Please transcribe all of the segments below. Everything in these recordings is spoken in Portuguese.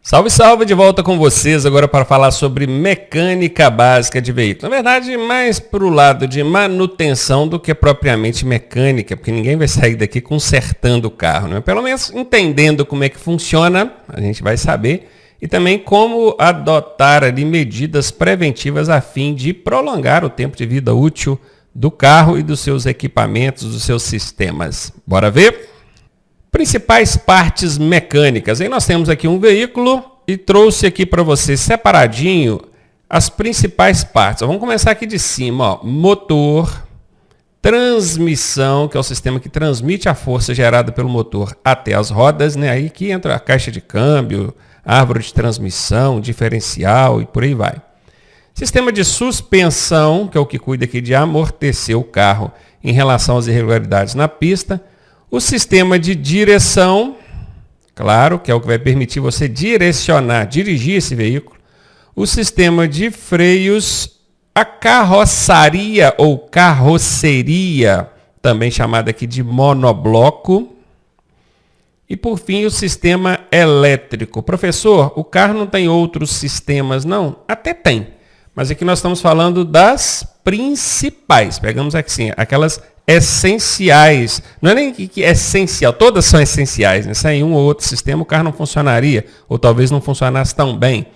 Salve, salve, de volta com vocês agora para falar sobre mecânica básica de veículo. Na verdade, mais para o lado de manutenção do que propriamente mecânica, porque ninguém vai sair daqui consertando o carro, né? Pelo menos entendendo como é que funciona, a gente vai saber, e também como adotar ali medidas preventivas a fim de prolongar o tempo de vida útil do carro e dos seus equipamentos, dos seus sistemas. Bora ver? Principais partes mecânicas. Aí nós temos aqui um veículo e trouxe aqui para você separadinho as principais partes. Vamos começar aqui de cima, ó. Motor, transmissão, que é o sistema que transmite a força gerada pelo motor até as rodas, né? Aí que entra a caixa de câmbio, árvore de transmissão, diferencial e por aí vai. Sistema de suspensão, que é o que cuida aqui de amortecer o carro em relação às irregularidades na pista. O sistema de direção, claro, que é o que vai permitir você direcionar, dirigir esse veículo. O sistema de freios, a carroçaria ou carroceria, também chamada aqui de monobloco. E por fim, o sistema elétrico. Professor, o carro não tem outros sistemas, não? Até tem, mas aqui nós estamos falando das principais. Pegamos aqui sim, aquelas essenciais, não é nem que é essencial, todas são essenciais, né? Sem um ou outro sistema o carro não funcionaria, ou talvez não funcionasse tão bem.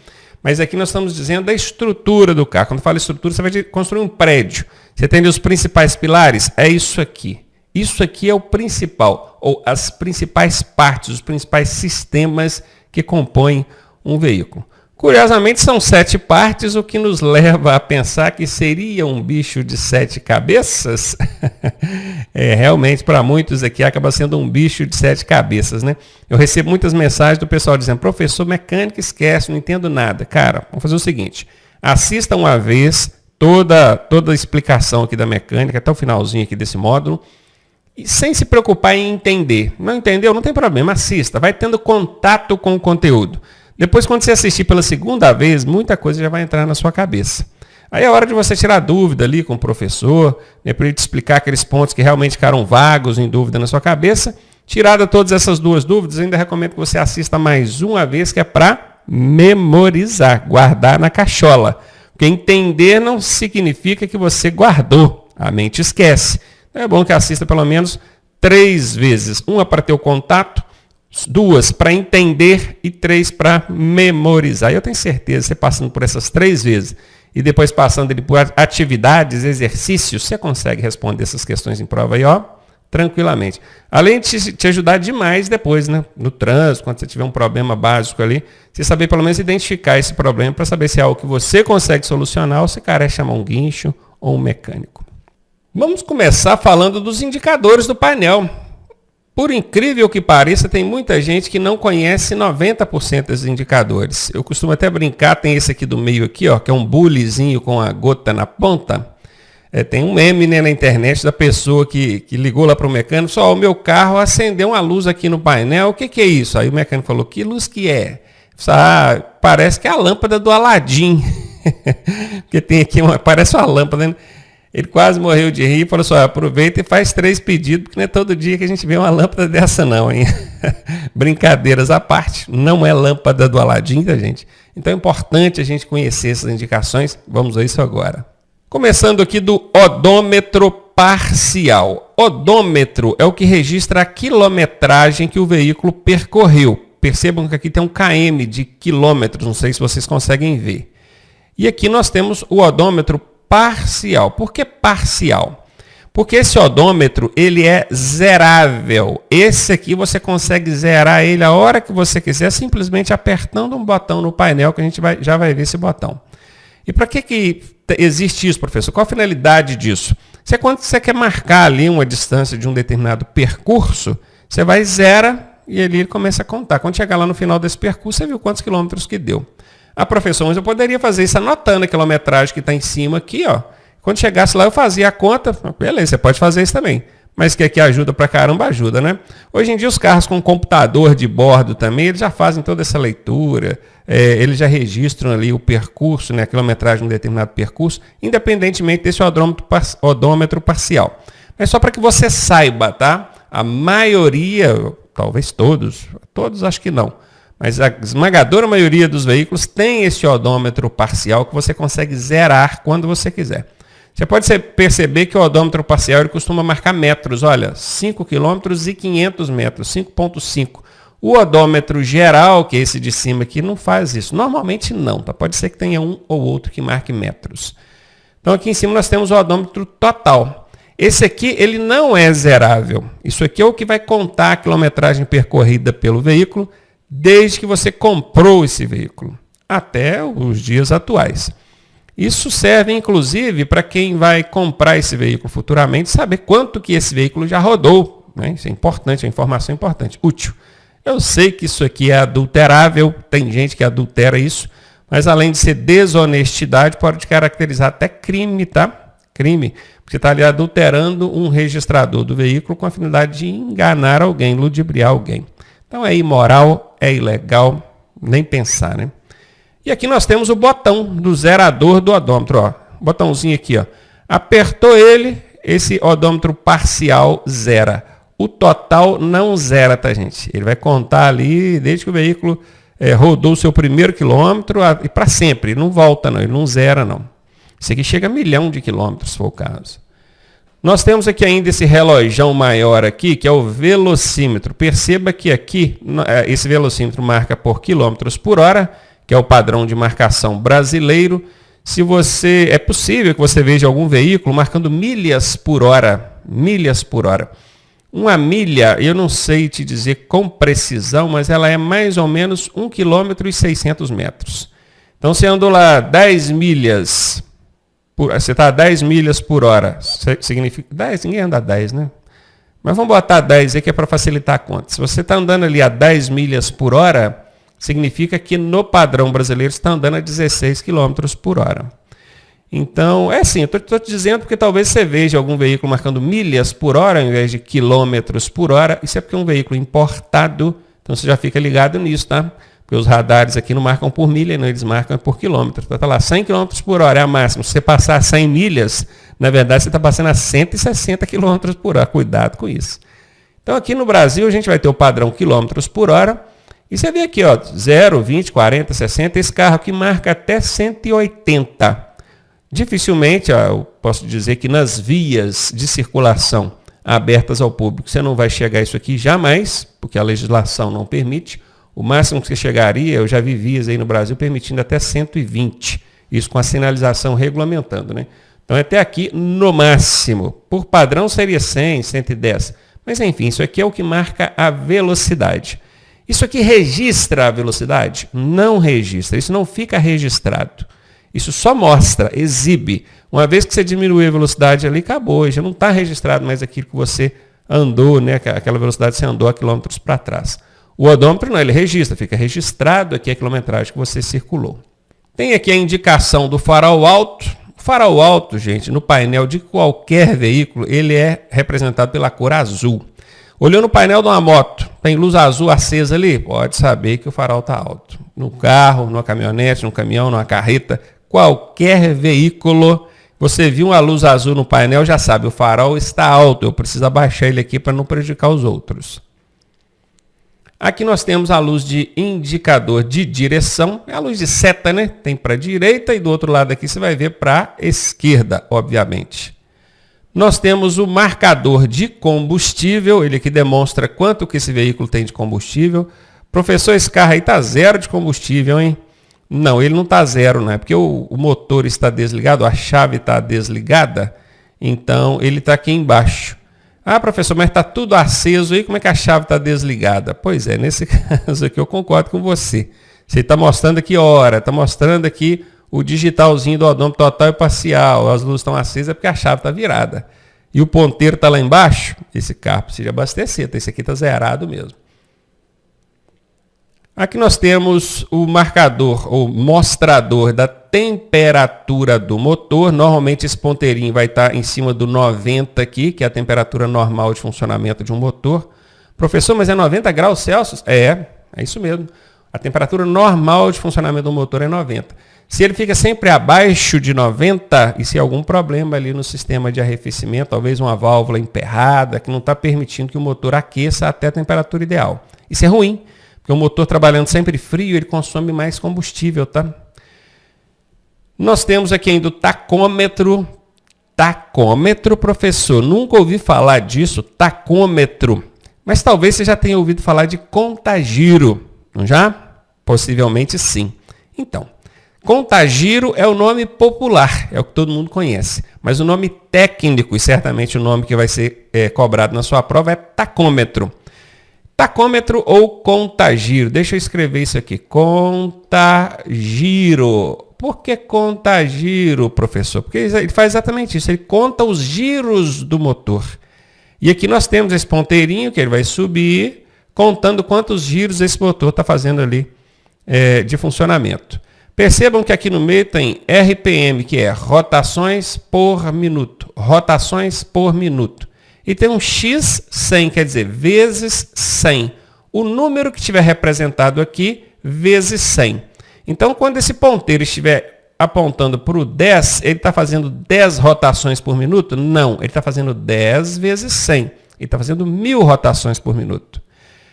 Mas aqui nós estamos dizendo da estrutura do carro. Quando fala estrutura, você vai construir um prédio. Você tem os principais pilares? É isso aqui. Isso aqui é o principal, ou as principais partes, os principais sistemas que compõem um veículo. Curiosamente, são 7 partes, o que nos leva a pensar que seria um bicho de 7 cabeças. Realmente, para muitos aqui, acaba sendo um bicho de 7 cabeças, né? Eu recebo muitas mensagens do pessoal dizendo, professor, mecânica, esquece, não entendo nada. Cara, vamos fazer o seguinte, assista uma vez toda a explicação aqui da mecânica, até o finalzinho aqui desse módulo, e sem se preocupar em entender. Não entendeu? Não tem problema, assista, vai tendo contato com o conteúdo. Depois, quando você assistir pela segunda vez, muita coisa já vai entrar na sua cabeça. Aí é hora de você tirar dúvida ali com o professor, né, para ele te explicar aqueles pontos que realmente ficaram vagos, em dúvida na sua cabeça. Tirada todas essas duas dúvidas, ainda recomendo que você assista mais uma vez, que é para memorizar, guardar na cachola. Porque entender não significa que você guardou, a mente esquece. Então é bom que assista pelo menos 3 vezes. Uma para ter o contato, 2 para entender e 3 para memorizar. Eu tenho certeza, você passando por essas 3 vezes e depois passando por atividades, exercícios, você consegue responder essas questões em prova aí, ó, tranquilamente. Além de te ajudar demais depois, né, no trânsito, quando você tiver um problema básico ali, você saber pelo menos identificar esse problema para saber se é algo que você consegue solucionar ou se carece chamar um guincho ou um mecânico. Vamos começar falando dos indicadores do painel. Por incrível que pareça, tem muita gente que não conhece 90% dos indicadores. Eu costumo até brincar, tem esse aqui do meio aqui, ó, que é um bulizinho com a gota na ponta. Tem um meme, né, na internet da pessoa que ligou lá para o mecânico, só o meu carro acendeu uma luz aqui no painel, o que é isso? Aí o mecânico falou, que luz que é? Parece que é a lâmpada do Aladim. Porque tem aqui, parece uma lâmpada, né? Ele quase morreu de rir e falou assim, aproveita e faz 3 pedidos, porque não é todo dia que a gente vê uma lâmpada dessa não, hein? Brincadeiras à parte, não é lâmpada do Aladim, tá, gente? Então é importante a gente conhecer essas indicações, vamos a isso agora. Começando aqui do odômetro parcial. Odômetro é o que registra a quilometragem que o veículo percorreu. Percebam que aqui tem um km de quilômetros, não sei se vocês conseguem ver. E aqui nós temos o odômetro parcial. Por que parcial? Porque esse odômetro, ele é zerável. Esse aqui você consegue zerar ele a hora que você quiser, simplesmente apertando um botão no painel, que a gente já vai ver esse botão. E para que existe isso, professor? Qual a finalidade disso? Quando você quer marcar ali uma distância de um determinado percurso, você vai zera e ali ele começa a contar. Quando chegar lá no final desse percurso, você viu quantos quilômetros que deu. Professor, mas eu poderia fazer isso anotando a quilometragem que está em cima aqui, ó. Quando chegasse lá eu fazia a conta, beleza, você pode fazer isso também. Mas que aqui ajuda pra caramba, ajuda, né? Hoje em dia os carros com computador de bordo também, eles já fazem toda essa leitura, eles já registram ali o percurso, né, a quilometragem de um determinado percurso, independentemente desse odômetro parcial. Mas só para que você saiba, tá? A maioria, talvez todos acho que não, Mas a esmagadora maioria dos veículos tem esse odômetro parcial que você consegue zerar quando você quiser. Você pode perceber que o odômetro parcial ele costuma marcar metros. Olha, 5 km e 500 metros, 5,5. O odômetro geral, que é esse de cima aqui, não faz isso. Normalmente não, tá? Pode ser que tenha um ou outro que marque metros. Então aqui em cima nós temos o odômetro total. Esse aqui ele não é zerável. Isso aqui é o que vai contar a quilometragem percorrida pelo veículo desde que você comprou esse veículo até os dias atuais. Isso serve, inclusive, para quem vai comprar esse veículo futuramente, saber quanto que esse veículo já rodou. Né? Isso é importante, é uma informação importante, útil. Eu sei que isso aqui é adulterável, tem gente que adultera isso, mas além de ser desonestidade, pode caracterizar até crime, tá? Crime, porque está ali adulterando um registrador do veículo com a finalidade de enganar alguém, ludibriar alguém. Então é imoral, é ilegal, nem pensar, né? E aqui nós temos o botão do zerador do odômetro, ó. Botãozinho aqui, ó. Apertou ele, esse odômetro parcial zera. O total não zera, tá, gente? Ele vai contar ali desde que o veículo rodou o seu primeiro quilômetro e para sempre. Ele não volta, não. Ele não zera, não. Isso aqui chega a 1 milhão de quilômetros, se for o caso. Nós temos aqui ainda esse relógio maior aqui, que é o velocímetro. Perceba que aqui, esse velocímetro marca por quilômetros por hora, que é o padrão de marcação brasileiro. Se você, é possível que você veja algum veículo marcando milhas por hora. Milhas por hora. Uma milha, eu não sei te dizer com precisão, mas ela é mais ou menos 1 km e 600 metros. Então, você andou lá 10 milhas, você está a 10 milhas por hora. Significa 10? Ninguém anda a 10, né? Mas vamos botar 10 aí que é para facilitar a conta. Se você está andando ali a 10 milhas por hora, significa que no padrão brasileiro você está andando a 16 km por hora. Então, é assim, eu estou te dizendo porque talvez você veja algum veículo marcando milhas por hora ao invés de quilômetros por hora. Isso é porque é um veículo importado, então você já fica ligado nisso, tá? Porque os radares aqui não marcam por milha, não, eles marcam por quilômetro. Então, tá lá, 100 km por hora é a máxima. Se você passar 100 milhas, na verdade você está passando a 160 km por hora. Cuidado com isso. Então, aqui no Brasil, a gente vai ter o padrão quilômetros por hora. E você vê aqui, ó, 0, 20, 40, 60, esse carro aqui marca até 180. Dificilmente, eu posso dizer que nas vias de circulação abertas ao público, você não vai chegar a isso aqui jamais, porque a legislação não permite. O máximo que você chegaria, eu já vi vias aí no Brasil permitindo até 120, isso com a sinalização regulamentando, né? Então, até aqui, no máximo, por padrão seria 100, 110. Mas, enfim, isso aqui é o que marca a velocidade. Isso aqui registra a velocidade? Não registra, isso não fica registrado. Isso só mostra, exibe. Uma vez que você diminuiu a velocidade ali, acabou. Já não está registrado mais aquilo que você andou, né? Aquela velocidade que você andou a quilômetros para trás. O odômetro não, ele registra, fica registrado aqui a quilometragem que você circulou. Tem aqui a indicação do farol alto. O farol alto, gente, no painel de qualquer veículo, ele é representado pela cor azul. Olhou no painel de uma moto, tem luz azul acesa ali? Pode saber que o farol está alto. No carro, numa caminhonete, num caminhão, numa carreta, qualquer veículo, você viu uma luz azul no painel, já sabe, o farol está alto, eu preciso abaixar ele aqui para não prejudicar os outros. Aqui nós temos a luz de indicador de direção, é a luz de seta, né? Tem para a direita e do outro lado aqui você vai ver para a esquerda, obviamente. Nós temos o marcador de combustível, ele aqui demonstra quanto que esse veículo tem de combustível. Professor, esse carro aí está zero de combustível, hein? Não, ele não está zero, não é porque o motor está desligado, a chave está desligada, então ele está aqui embaixo. Ah, professor, mas está tudo aceso aí, como é que a chave está desligada? Pois é, nesse caso aqui eu concordo com você. Você está mostrando aqui hora, está mostrando aqui o digitalzinho do odômetro total e parcial, as luzes estão acesas é porque a chave está virada. E o ponteiro está lá embaixo, esse carro precisa abastecer, então esse aqui está zerado mesmo. Aqui nós temos o marcador, ou mostrador da temperatura do motor. Normalmente esse ponteirinho vai estar em cima do 90 aqui, que é a temperatura normal de funcionamento de um motor. Professor, mas é 90 graus Celsius? É isso mesmo. A temperatura normal de funcionamento do motor é 90. Se ele fica sempre abaixo de 90, e se há algum problema ali no sistema de arrefecimento, talvez uma válvula emperrada, que não está permitindo que o motor aqueça até a temperatura ideal. Isso é ruim. Porque Porque o motor trabalhando sempre frio, ele consome mais combustível, tá? Nós temos aqui ainda o tacômetro. Tacômetro, professor, nunca ouvi falar disso, tacômetro. Mas talvez você já tenha ouvido falar de contagiro, não já? Possivelmente sim. Então, contagiro é o nome popular, é o que todo mundo conhece. Mas o nome técnico, e certamente o nome que vai ser cobrado na sua prova, é tacômetro. Tacômetro ou contagiro. Deixa eu escrever isso aqui. Contagiro. Por que contagiro, professor? Porque ele faz exatamente isso. Ele conta os giros do motor. E aqui nós temos esse ponteirinho que ele vai subir, contando quantos giros esse motor está fazendo ali de funcionamento. Percebam que aqui no meio tem RPM, que é rotações por minuto. Rotações por minuto. E tem um X100, quer dizer, vezes 100. O número que estiver representado aqui, vezes 100. Então, quando esse ponteiro estiver apontando para o 10, ele está fazendo 10 rotações por minuto? Não, ele está fazendo 10 vezes 100. Ele está fazendo 1000 rotações por minuto.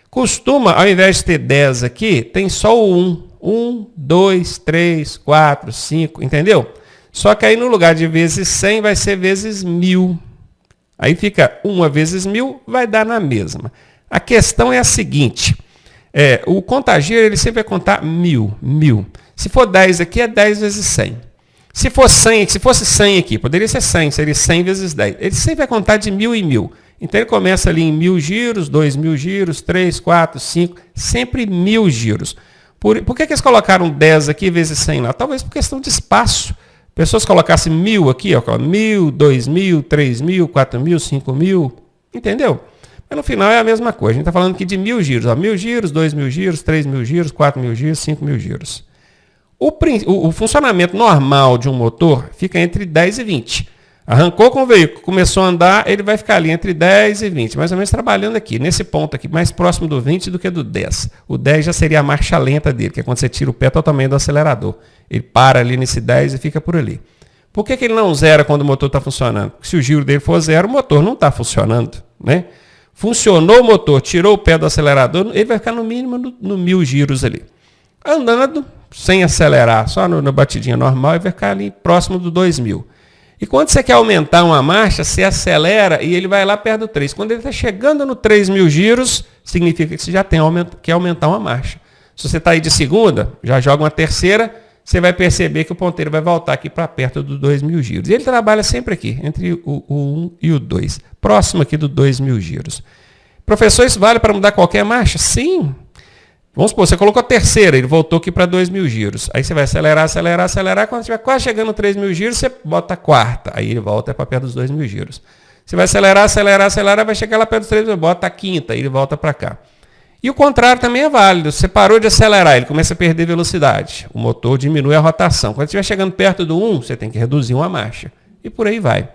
Costuma, ao invés de ter 10 aqui, tem só o 1. 1, 2, 3, 4, 5, entendeu? Só que aí no lugar de vezes 100 vai ser vezes 1000. Aí fica 1 vezes 1000, vai dar na mesma. A questão é a seguinte, o contagiro ele sempre vai contar 1000. Se for 10 aqui, é 10 vezes 100. Se fosse 100 aqui, poderia ser 100, seria 100 vezes 10. Ele sempre vai contar de 1000 em 1000. Então ele começa ali em 1000 giros, 2000 giros, 3, 4, 5, sempre 1000 giros. Por que eles colocaram 10 aqui vezes 100 lá? Talvez por questão de espaço. Pessoas colocassem 1000 aqui, ó, 1000, 2000, 3000, 4000, 5000, entendeu? Mas no final é a mesma coisa. A gente está falando aqui de 1000 giros. Ó, 1000 giros, 2000 giros, 3000 giros, 4000 giros, 5000 giros. O funcionamento normal de um motor fica entre 10 e 20. Arrancou com o veículo, começou a andar, ele vai ficar ali entre 10 e 20, mais ou menos trabalhando aqui, nesse ponto aqui, mais próximo do 20 do que do 10. O 10 já seria a marcha lenta dele, que é quando você tira o pé totalmente do acelerador. Ele para ali nesse 10 e fica por ali. Por que ele não zera quando o motor está funcionando? Porque se o giro dele for zero, o motor não está funcionando, né? Funcionou o motor, tirou o pé do acelerador, ele vai ficar no mínimo no 1000 giros ali. Andando, sem acelerar, só na batidinha normal, ele vai ficar ali próximo do 2000. E quando você quer aumentar uma marcha, você acelera e ele vai lá perto do 3. Quando ele está chegando no 3000 giros, significa que você já quer aumentar uma marcha. Se você está aí de segunda, já joga uma terceira, você vai perceber que o ponteiro vai voltar aqui para perto do 2000 giros. E ele trabalha sempre aqui, entre o 1 e o 2, próximo aqui do 2000 giros. Professor, isso vale para mudar qualquer marcha? Sim. Vamos supor, você colocou a terceira, ele voltou aqui para 2000 giros. Aí você vai acelerar. Quando estiver quase chegando no 3000 giros, você bota a quarta. Aí ele volta para perto dos 2000 giros. Você vai acelerar, vai chegar lá perto dos 3000, bota a quinta, aí ele volta para cá. E o contrário também é válido. Você parou de acelerar, ele começa a perder velocidade. O motor diminui a rotação. Quando estiver chegando perto do 1, você tem que reduzir uma marcha. E por aí vai.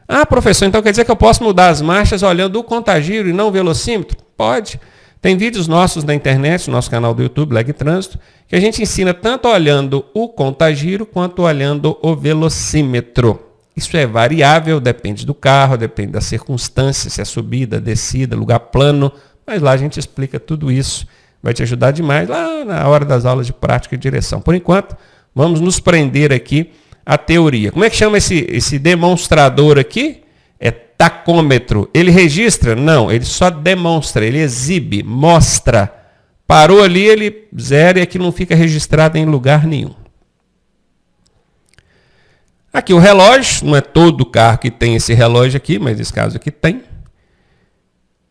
Ah, professor, então quer dizer que eu posso mudar as marchas olhando o contagiro e não o velocímetro? Pode. Tem vídeos nossos na internet, no nosso canal do YouTube, Lag Trânsito, que a gente ensina tanto olhando o contagiro quanto olhando o velocímetro. Isso é variável, depende do carro, depende das circunstâncias, se é subida, descida, lugar plano, mas lá a gente explica tudo isso. Vai te ajudar demais lá na hora das aulas de prática e direção. Por enquanto, vamos nos prender aqui à teoria. Como é que chama esse demonstrador aqui? É tacômetro. Ele registra? Não, ele só demonstra, ele exibe, mostra. Parou ali, ele zera e aqui não fica registrado em lugar nenhum. Aqui o relógio, não é todo carro que tem esse relógio aqui, mas nesse caso aqui tem.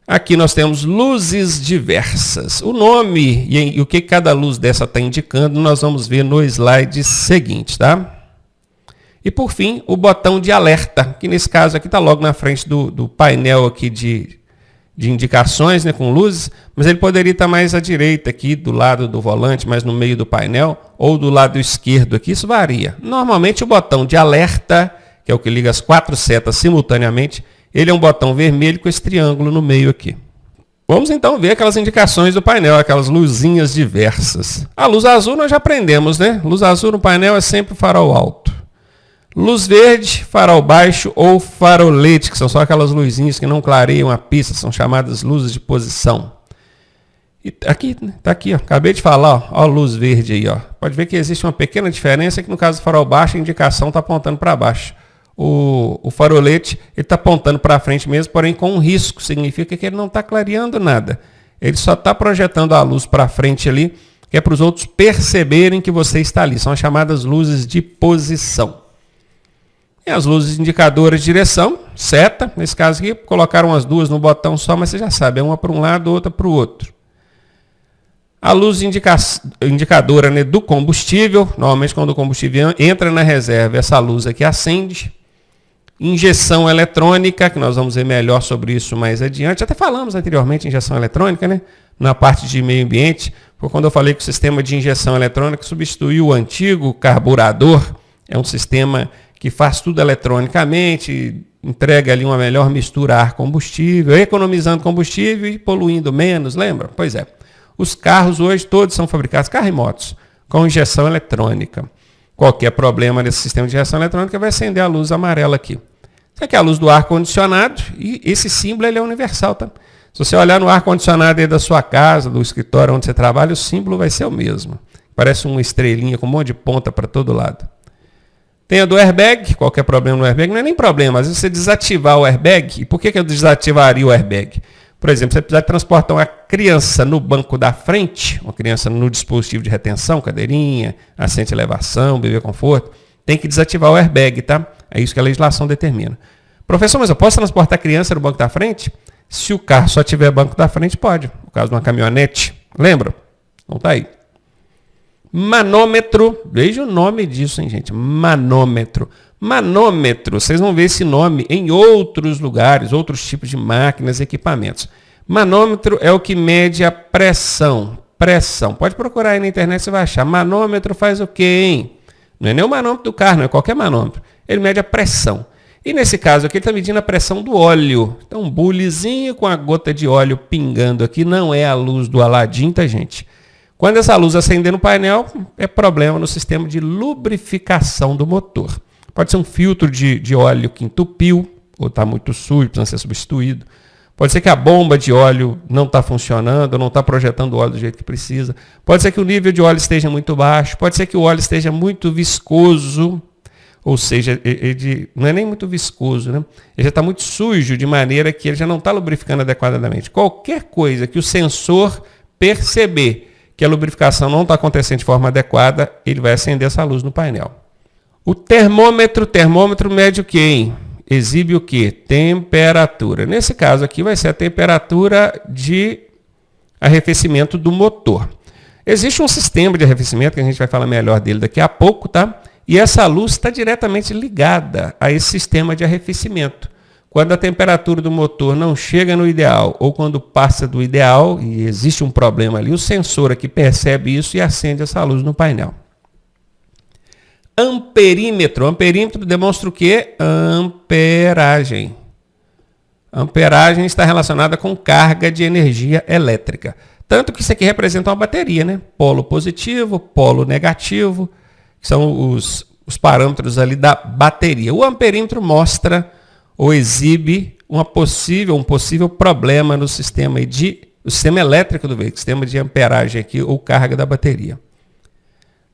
Aqui nós temos luzes diversas. O nome e o que cada luz dessa está indicando, nós vamos ver no slide seguinte, tá? E por fim, o botão de alerta, que nesse caso aqui está logo na frente do painel aqui de indicações, né, com luzes, mas ele poderia estar mais à direita aqui, do lado do volante, mais no meio do painel, ou do lado esquerdo aqui, isso varia. Normalmente o botão de alerta, que é o que liga as 4 setas simultaneamente, ele é um botão vermelho com esse triângulo no meio aqui. Vamos então ver aquelas indicações do painel, aquelas luzinhas diversas. A luz azul nós já aprendemos, né? Luz azul no painel é sempre farol alto. Luz verde, farol baixo ou farolete, que são só aquelas luzinhas que não clareiam a pista, são chamadas luzes de posição. E aqui, tá aqui, ó. Acabei de falar, ó a luz verde aí, ó. Pode ver que existe uma pequena diferença que no caso do farol baixo, a indicação está apontando para baixo. O farolete está apontando para frente mesmo, porém com um risco. Significa que ele não está clareando nada. Ele só está projetando a luz para frente ali, que é para os outros perceberem que você está ali. São as chamadas luzes de posição. E as luzes indicadoras de direção, seta. Nesse caso aqui, colocaram as duas no botão só, mas você já sabe, é uma para um lado, outra para o outro. A luz indicadora, né, do combustível, normalmente quando o combustível entra na reserva, essa luz aqui acende. Injeção eletrônica, que nós vamos ver melhor sobre isso mais adiante. Até falamos anteriormente em injeção eletrônica, né? Na parte de meio ambiente, foi quando eu falei que o sistema de injeção eletrônica substituiu o antigo carburador. É um sistema que faz tudo eletronicamente, entrega ali uma melhor mistura ar-combustível, economizando combustível e poluindo menos, lembra? Pois é. Os carros hoje todos são fabricados, carros e motos, com injeção eletrônica. Qualquer problema nesse sistema de injeção eletrônica vai acender a luz amarela aqui. Isso aqui é a luz do ar-condicionado e esse símbolo ele é universal, tá? Se você olhar no ar-condicionado aí da sua casa, do escritório onde você trabalha, o símbolo vai ser o mesmo. Parece uma estrelinha com um monte de ponta para todo lado. Tem a do airbag, qualquer problema no airbag, não é nem problema, às vezes você desativar o airbag, e por que eu desativaria o airbag? Por exemplo, você precisar transportar uma criança no banco da frente, uma criança no dispositivo de retenção, cadeirinha, assento de elevação, bebê conforto, tem que desativar o airbag, tá? É isso que a legislação determina. Professor, mas eu posso transportar a criança no banco da frente? Se o carro só tiver banco da frente, pode. No caso de uma caminhonete, lembra? Então tá aí. Manômetro, veja o nome disso, hein, gente? Manômetro. Manômetro, vocês vão ver esse nome em outros lugares, outros tipos de máquinas e equipamentos. Manômetro é o que mede a pressão. Pressão. Pode procurar aí na internet, você vai achar. Manômetro faz o quê, hein? Não é nem o manômetro do carro, não é qualquer manômetro. Ele mede a pressão. E nesse caso aqui, ele está medindo a pressão do óleo. Então, um bulizinho com a gota de óleo pingando aqui não é a luz do Aladim, tá, gente? Quando essa luz acender no painel, é problema no sistema de lubrificação do motor. Pode ser um filtro de óleo que entupiu, ou está muito sujo, precisa ser substituído. Pode ser que a bomba de óleo não está funcionando, não está projetando o óleo do jeito que precisa. Pode ser que o nível de óleo esteja muito baixo. Pode ser que o óleo esteja muito viscoso, ou seja, ele não é nem muito viscoso, né? Ele já está muito sujo, de maneira que ele já não está lubrificando adequadamente. Qualquer coisa que o sensor perceber que a lubrificação não está acontecendo de forma adequada, ele vai acender essa luz no painel. O termômetro mede o quê, hein? Exibe o quê? Temperatura. Nesse caso aqui vai ser a temperatura de arrefecimento do motor. Existe um sistema de arrefecimento, que a gente vai falar melhor dele daqui a pouco, tá? E essa luz está diretamente ligada a esse sistema de arrefecimento. Quando a temperatura do motor não chega no ideal, ou quando passa do ideal, e existe um problema ali, o sensor aqui percebe isso e acende essa luz no painel. Amperímetro. Amperímetro demonstra o quê? Amperagem. Amperagem está relacionada com carga de energia elétrica. Tanto que isso aqui representa uma bateria, né? Polo positivo, polo negativo, que são os parâmetros ali da bateria. O amperímetro mostra ou exibe um possível problema no sistema o sistema elétrico do veículo, sistema de amperagem aqui ou carga da bateria.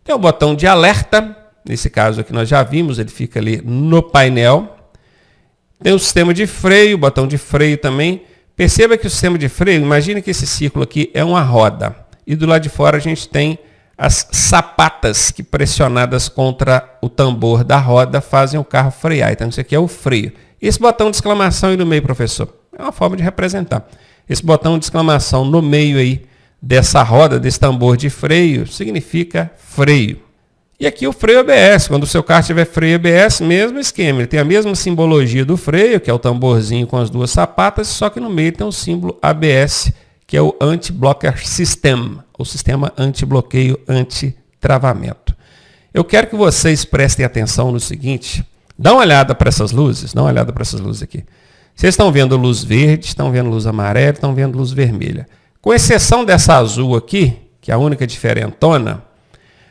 Tem o botão de alerta. Nesse caso aqui nós já vimos, ele fica ali no painel. Tem o sistema de freio, o botão de freio também. Perceba que o sistema de freio, imagine que esse círculo aqui é uma roda. E do lado de fora a gente tem as sapatas que pressionadas contra o tambor da roda fazem o carro frear. Então isso aqui é o freio. E esse botão de exclamação aí no meio, professor, é uma forma de representar. Esse botão de exclamação no meio aí dessa roda, desse tambor de freio, significa freio. E aqui o freio ABS, quando o seu carro tiver freio ABS, mesmo esquema, ele tem a mesma simbologia do freio, que é o tamborzinho com as duas sapatas, só que no meio tem o símbolo ABS, que é o Anti-Blocker System, o sistema anti-bloqueio, anti-travamento. Eu quero que vocês prestem atenção no seguinte, dá uma olhada para essas luzes, aqui. Vocês estão vendo luz verde, estão vendo luz amarela, estão vendo luz vermelha. Com exceção dessa azul aqui, que é a única diferentona,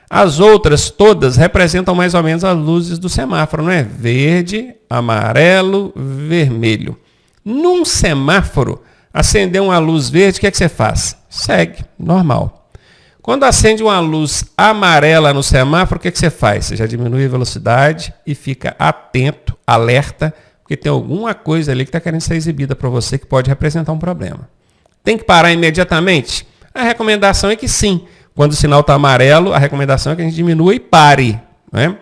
as outras todas representam mais ou menos as luzes do semáforo, não é? Verde, amarelo, vermelho. Num semáforo, Acendeu uma luz verde, o que é que você faz? Segue, normal. Quando acende uma luz amarela no semáforo, o que é que você faz? Você já diminui a velocidade e fica atento, alerta, porque tem alguma coisa ali que está querendo ser exibida para você que pode representar um problema. Tem que parar imediatamente? A recomendação é que sim. Quando o sinal está amarelo, a recomendação é que a gente diminua e pare. Né?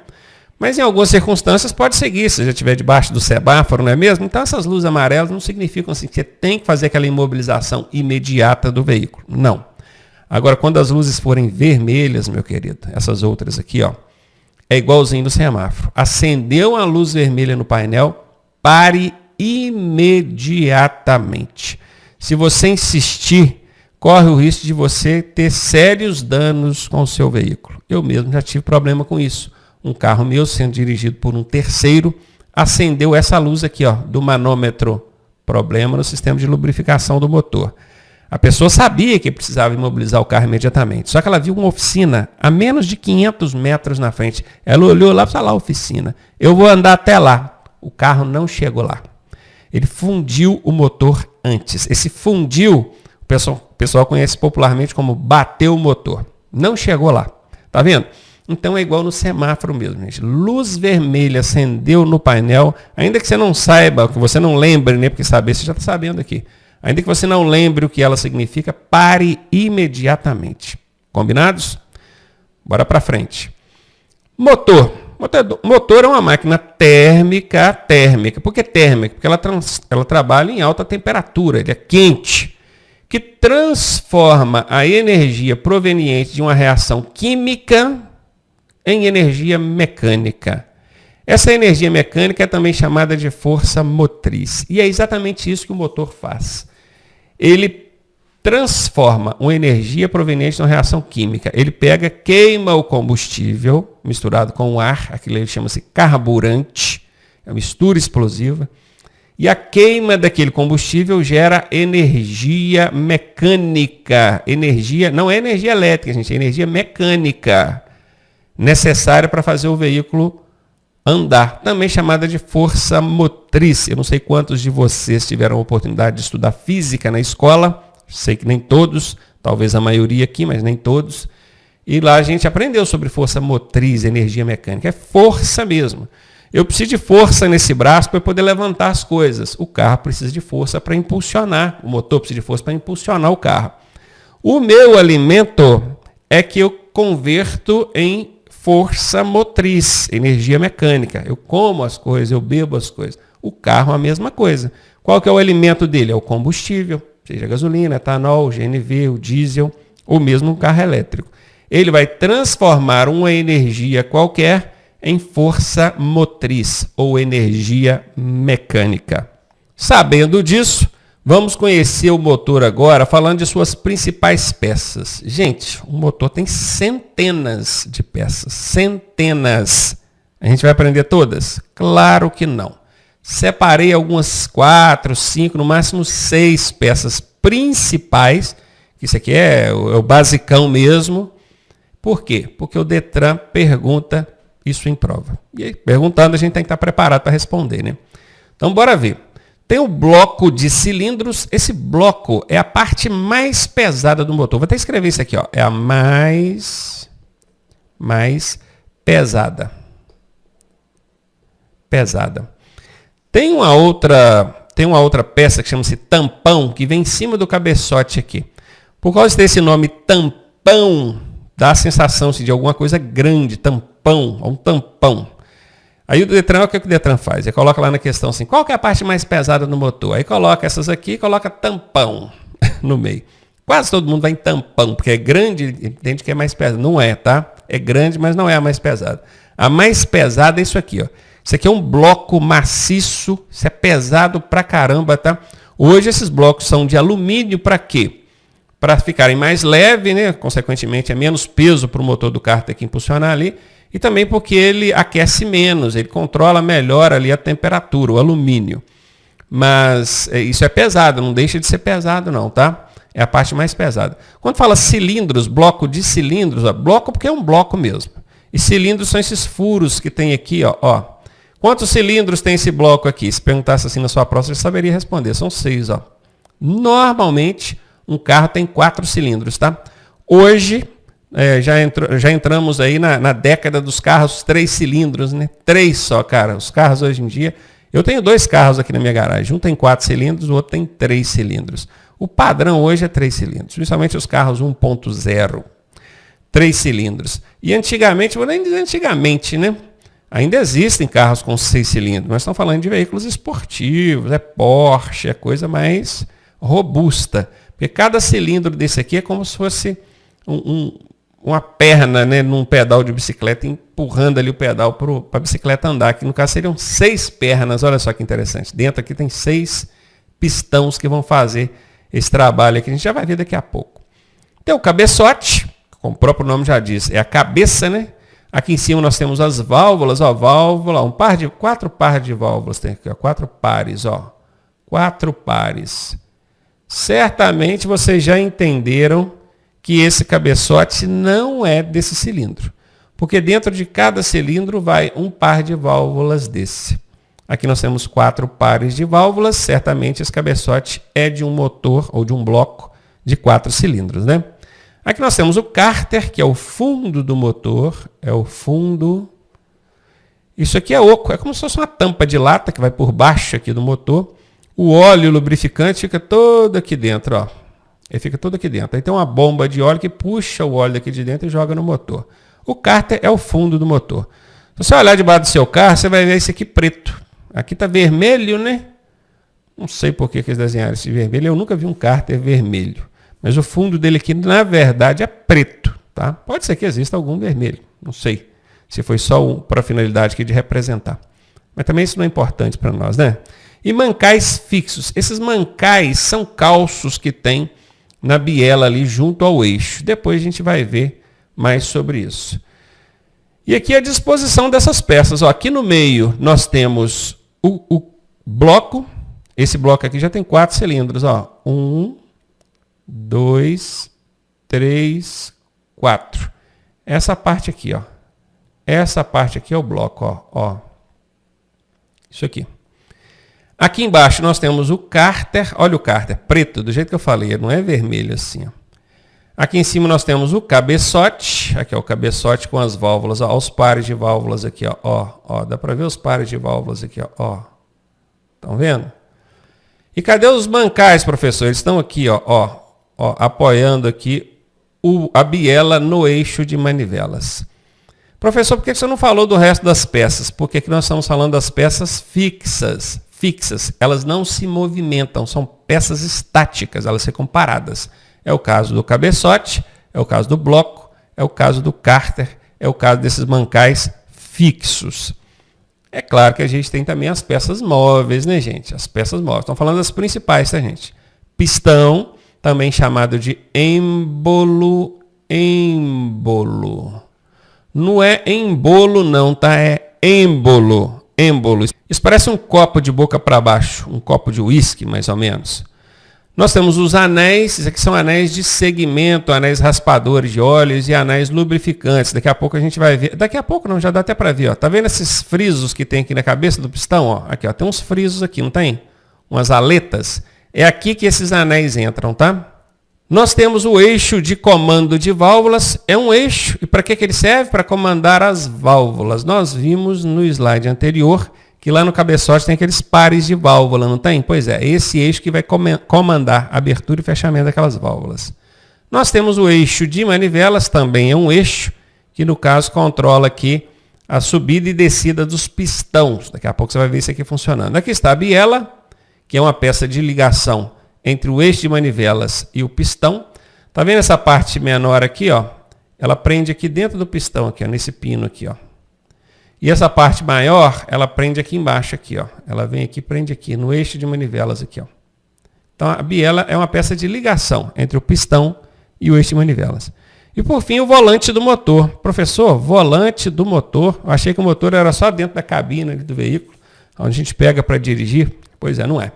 Mas em algumas circunstâncias pode seguir, se já estiver debaixo do semáforo, não é mesmo? Então essas luzes amarelas não significam assim, que você tem que fazer aquela imobilização imediata do veículo. Não. Agora, quando as luzes forem vermelhas, meu querido, essas outras aqui, ó, é igualzinho no semáforo. Acendeu a luz vermelha no painel, pare imediatamente. Se você insistir, corre o risco de você ter sérios danos com o seu veículo. Eu mesmo já tive problema com isso. Um carro meu sendo dirigido por um terceiro, acendeu essa luz aqui, ó, do manômetro. Problema no sistema de lubrificação do motor. A pessoa sabia que precisava imobilizar o carro imediatamente. Só que ela viu uma oficina a menos de 500 metros na frente. Ela olhou lá e falou, lá, oficina. Eu vou andar até lá. O carro não chegou lá. Ele fundiu o motor antes. Esse fundiu, o pessoal conhece popularmente como bateu o motor. Não chegou lá. Tá vendo? Então é igual no semáforo mesmo, gente. Luz vermelha acendeu no painel, ainda que você não saiba, que você não lembre, né? Porque saber você já está sabendo aqui. Ainda que você não lembre o que ela significa, pare imediatamente. Combinados? Bora para frente. Motor. Motor é uma máquina térmica. Por que térmica? Porque ela trabalha em alta temperatura, ele é quente, que transforma a energia proveniente de uma reação química em energia mecânica. Essa energia mecânica é também chamada de força motriz. E é exatamente isso que o motor faz. Ele transforma uma energia proveniente de uma reação química. Ele queima o combustível misturado com o ar, aquilo ali chama-se carburante, é uma mistura explosiva, e a queima daquele combustível gera energia mecânica. Energia, não é energia elétrica, gente, é energia mecânica, necessária para fazer o veículo andar, também chamada de força motriz. Eu não sei quantos de vocês tiveram a oportunidade de estudar física na escola, sei que nem todos, talvez a maioria aqui, mas nem todos. E lá a gente aprendeu sobre força motriz, energia mecânica. É força mesmo. Eu preciso de força nesse braço para poder levantar as coisas. O carro precisa de força para impulsionar, o motor precisa de força para impulsionar o carro. O meu alimento é que eu converto em força motriz, energia mecânica. Eu como as coisas, eu bebo as coisas. O carro é a mesma coisa. Qual que é o alimento dele? É o combustível, seja gasolina, etanol, GNV, o diesel, ou mesmo um carro elétrico. Ele vai transformar uma energia qualquer em força motriz ou energia mecânica. Sabendo disso, vamos conhecer o motor agora, falando de suas principais peças. Gente, o motor tem centenas de peças. Centenas. A gente vai aprender todas? Claro que não. Separei algumas 4, 5, no máximo 6 peças principais. Isso aqui é o basicão mesmo. Por quê? Porque o Detran pergunta isso em prova. E aí, perguntando, a gente tem que estar preparado para responder, né? Então, bora ver. Tem o bloco de cilindros. Esse bloco é a parte mais pesada do motor. Vou até escrever isso aqui, ó. É a mais pesada. Tem uma outra peça que chama-se tampão, que vem em cima do cabeçote aqui. Por causa desse nome tampão, dá a sensação de alguma coisa grande, tampão, um tampão. Aí o Detran, o que o Detran faz? Ele coloca lá na questão assim, qual que é a parte mais pesada do motor? Aí coloca essas aqui e coloca tampão no meio. Quase todo mundo vai em tampão, porque é grande, entende que é mais pesado. Não é, tá? É grande, mas não é a mais pesada. A mais pesada é isso aqui, ó. Isso aqui é um bloco maciço, isso é pesado pra caramba, tá? Hoje esses blocos são de alumínio para quê? Para ficarem mais leves, né? Consequentemente é menos peso para o motor do carro ter que impulsionar ali. E também porque ele aquece menos, ele controla melhor ali a temperatura, o alumínio. Mas isso é pesado, não deixa de ser pesado não, tá? É a parte mais pesada. Quando fala cilindros, bloco de cilindros, ó, bloco porque é um bloco mesmo. E cilindros são esses furos que tem aqui, ó. Quantos cilindros tem esse bloco aqui? Se perguntasse assim na sua prova, você saberia responder. São 6, ó. Normalmente, um carro tem 4 cilindros, tá? Hoje, já entramos aí na década dos carros 3 cilindros, né? 3 só, cara. Os carros hoje em dia... Eu tenho 2 carros aqui na minha garagem. Um tem 4 cilindros, o outro tem 3 cilindros. O padrão hoje é 3 cilindros, principalmente os carros 1.0. 3 cilindros. E antigamente, vou nem dizer antigamente, né? Ainda existem carros com 6 cilindros, mas estão falando de veículos esportivos, é Porsche, é coisa mais robusta. Porque cada cilindro desse aqui é como se fosse uma perna, né, num pedal de bicicleta, empurrando ali o pedal para a bicicleta andar, que no caso seriam 6 pernas, olha só que interessante. Dentro aqui tem 6 pistões que vão fazer esse trabalho aqui, a gente já vai ver daqui a pouco. Tem o cabeçote, como o próprio nome já diz, é a cabeça, né? Aqui em cima nós temos as válvulas, ó, válvula, 4 pares de válvulas, tem aqui, ó, 4 pares, ó. 4 pares. Certamente vocês já entenderam que esse cabeçote não é desse cilindro, porque dentro de cada cilindro vai um par de válvulas desse. Aqui nós temos 4 pares de válvulas, certamente esse cabeçote é de um motor ou de um bloco de 4 cilindros, né? Aqui nós temos o cárter, que é o fundo do motor, é o fundo. Isso aqui é oco, é como se fosse uma tampa de lata que vai por baixo aqui do motor. O óleo lubrificante fica todo aqui dentro, ó. Ele fica todo aqui dentro. Aí tem uma bomba de óleo que puxa o óleo daqui de dentro e joga no motor. O cárter é o fundo do motor. Se você olhar debaixo do seu carro, você vai ver esse aqui preto. Aqui está vermelho, né? Não sei por que eles desenharam esse vermelho. Eu nunca vi um cárter vermelho. Mas o fundo dele aqui, na verdade, é preto. Tá? Pode ser que exista algum vermelho. Não sei se foi só para a finalidade aqui de representar. Mas também isso não é importante para nós, né? E mancais fixos. Esses mancais são calços que tem na biela ali junto ao eixo. Depois a gente vai ver mais sobre isso. E aqui a disposição dessas peças. Ó, aqui no meio nós temos o bloco. Esse bloco aqui já tem 4 cilindros. Ó. 1, 2, 3, 4. Essa parte aqui, ó. Essa parte aqui é o bloco, ó. Isso aqui. Aqui embaixo nós temos o cárter, olha o cárter, preto, do jeito que eu falei, não é vermelho assim. Ó. Aqui em cima nós temos o cabeçote, aqui é o cabeçote com as válvulas, ó, os pares de válvulas aqui, ó, dá para ver os pares de válvulas aqui, ó. Estão vendo? E cadê os mancais, professor? Eles estão aqui, ó, apoiando aqui a biela no eixo de manivelas. Professor, por que você não falou do resto das peças? Porque aqui nós estamos falando das peças fixas. Elas não se movimentam, são peças estáticas, elas ficam paradas. É o caso do cabeçote, é o caso do bloco, é o caso do cárter, é o caso desses mancais fixos. É claro que a gente tem também as peças móveis, né, gente? As peças móveis. Estamos falando das principais, tá, gente? Pistão, também chamado de êmbolo. Não é embolo, não, tá? É êmbolo. Isso parece um copo de boca para baixo, um copo de uísque, mais ou menos. Nós temos os anéis, esses aqui são anéis de segmento, anéis raspadores de óleos e anéis lubrificantes. Daqui a pouco a gente vai ver. Daqui a pouco não, já dá até para ver. Ó. Tá vendo esses frisos que tem aqui na cabeça do pistão? Ó? Aqui, ó, tem uns frisos aqui, não tem? Umas aletas. É aqui que esses anéis entram, tá? Nós temos o eixo de comando de válvulas, é um eixo, e para que ele serve? Para comandar as válvulas. Nós vimos no slide anterior que lá no cabeçote tem aqueles pares de válvula, não tem? Pois é, esse eixo que vai comandar a abertura e fechamento daquelas válvulas. Nós temos o eixo de manivelas, também é um eixo, que no caso controla aqui a subida e descida dos pistões. Daqui a pouco você vai ver isso aqui funcionando. Aqui está a biela, que é uma peça de ligação entre o eixo de manivelas e o pistão. Tá vendo essa parte menor aqui, ó? Ela prende aqui dentro do pistão, aqui, ó, nesse pino aqui, ó. E essa parte maior, ela prende aqui embaixo, aqui, ó. Ela vem aqui, prende aqui, no eixo de manivelas aqui, ó. Então, a biela é uma peça de ligação entre o pistão e o eixo de manivelas. E, por fim, o volante do motor. Professor, volante do motor. Eu achei que o motor era só dentro da cabine do veículo, onde a gente pega para dirigir. Pois é, não é.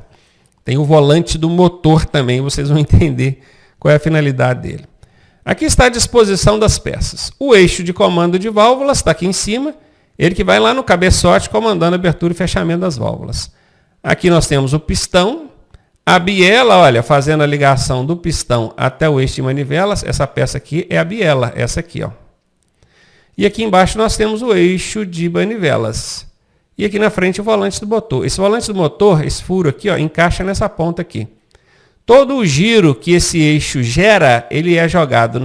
Tem o volante do motor também, vocês vão entender qual é a finalidade dele. Aqui está a disposição das peças. O eixo de comando de válvulas está aqui em cima, ele que vai lá no cabeçote comandando a abertura e fechamento das válvulas. Aqui nós temos o pistão, A biela, olha, fazendo a ligação do pistão até o eixo de manivelas, essa peça aqui é a biela, essa aqui, ó. E aqui embaixo nós temos o eixo de manivelas. E aqui na frente o volante do motor. Esse volante do motor, esse furo aqui, ó, encaixa nessa ponta aqui. Todo o giro que esse eixo gera, ele é jogado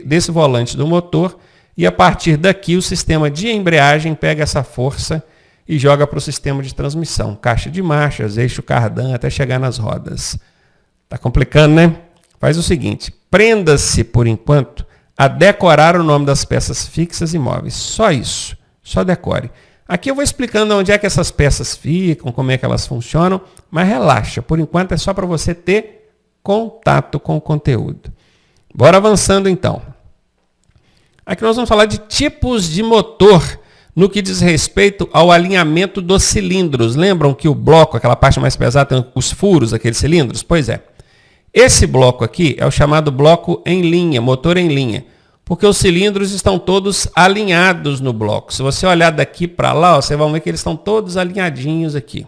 desse volante do motor e a partir daqui o sistema de embreagem pega essa força e joga para o sistema de transmissão. Caixa de marchas, eixo cardan, até chegar nas rodas. Tá complicando, né? Faz o seguinte, prenda-se por enquanto a decorar o nome das peças fixas e móveis. Só isso, só decore. Aqui eu vou explicando onde é que essas peças ficam, como é que elas funcionam, mas relaxa, por enquanto é só para você ter contato com o conteúdo. Bora avançando então. Aqui nós vamos falar de tipos de motor no que diz respeito ao alinhamento dos cilindros. Lembram que o bloco, aquela parte mais pesada, tem os furos, aqueles cilindros? Pois é. Esse bloco aqui é o chamado bloco em linha, motor em linha, porque os cilindros estão todos alinhados no bloco. Se você olhar daqui para lá, ó, você vai ver que eles estão todos alinhadinhos aqui.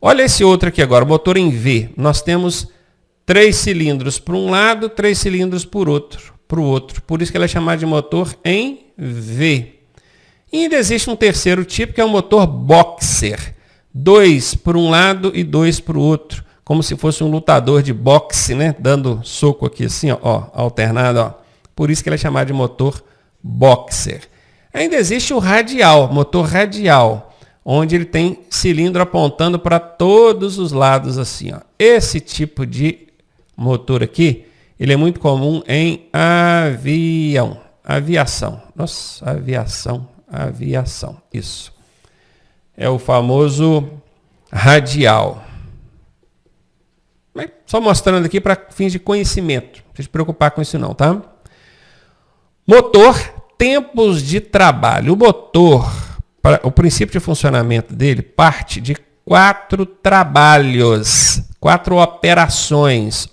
Olha esse outro aqui agora, o motor em V. Nós temos 3 cilindros para um lado, 3 cilindros para o outro. Por isso que ele é chamado de motor em V. E ainda existe um terceiro tipo, que é o motor boxer. 2 para um lado e 2 para o outro. Como se fosse um lutador de boxe, né? Dando soco aqui assim, ó, alternado, ó. Por isso que ele é chamado de motor boxer. Ainda existe o radial, motor radial, onde ele tem cilindro apontando para todos os lados assim, ó. Esse tipo de motor aqui, ele é muito comum em aviação. Nossa, aviação. Isso. É o famoso radial. Só mostrando aqui para fins de conhecimento. Não precisa se preocupar com isso não, tá? Motor, tempos de trabalho. O motor, o princípio de funcionamento dele parte de 4 trabalhos, 4 operações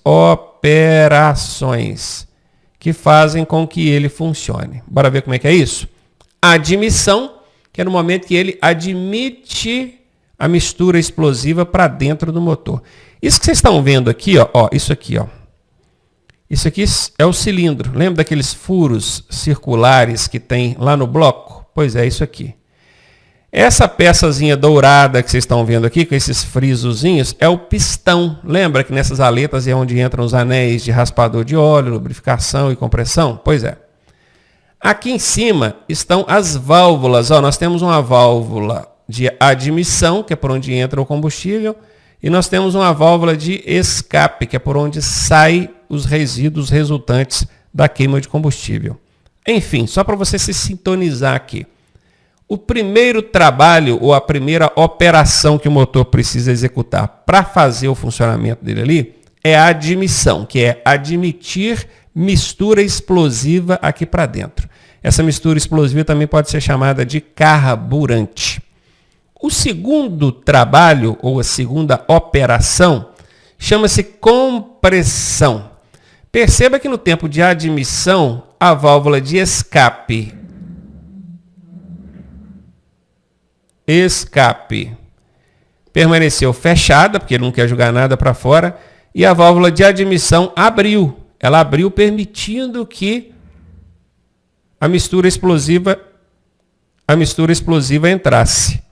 que fazem com que ele funcione. Bora ver como é que é isso? Admissão, que é no momento que ele admite a mistura explosiva para dentro do motor. Isso que vocês estão vendo aqui, ó, isso aqui, ó. Isso aqui é o cilindro. Lembra daqueles furos circulares que tem lá no bloco? Pois é, isso aqui. Essa peçazinha dourada que vocês estão vendo aqui, com esses frisozinhos, é o pistão. Lembra que nessas aletas é onde entram os anéis de raspador de óleo, lubrificação e compressão? Pois é. Aqui em cima estão as válvulas. Ó, nós temos uma válvula de admissão, que é por onde entra o combustível, e nós temos uma válvula de escape, que é por onde saem os resíduos resultantes da queima de combustível. Enfim, só para você se sintonizar aqui. O primeiro trabalho ou a primeira operação que o motor precisa executar para fazer o funcionamento dele ali é a admissão, que é admitir mistura explosiva aqui para dentro. Essa mistura explosiva também pode ser chamada de carburante. O segundo trabalho, ou a segunda operação, chama-se compressão. Perceba que no tempo de admissão, a válvula de escape permaneceu fechada, porque ele não quer jogar nada para fora, e a válvula de admissão abriu. Ela abriu permitindo que a mistura explosiva entrasse.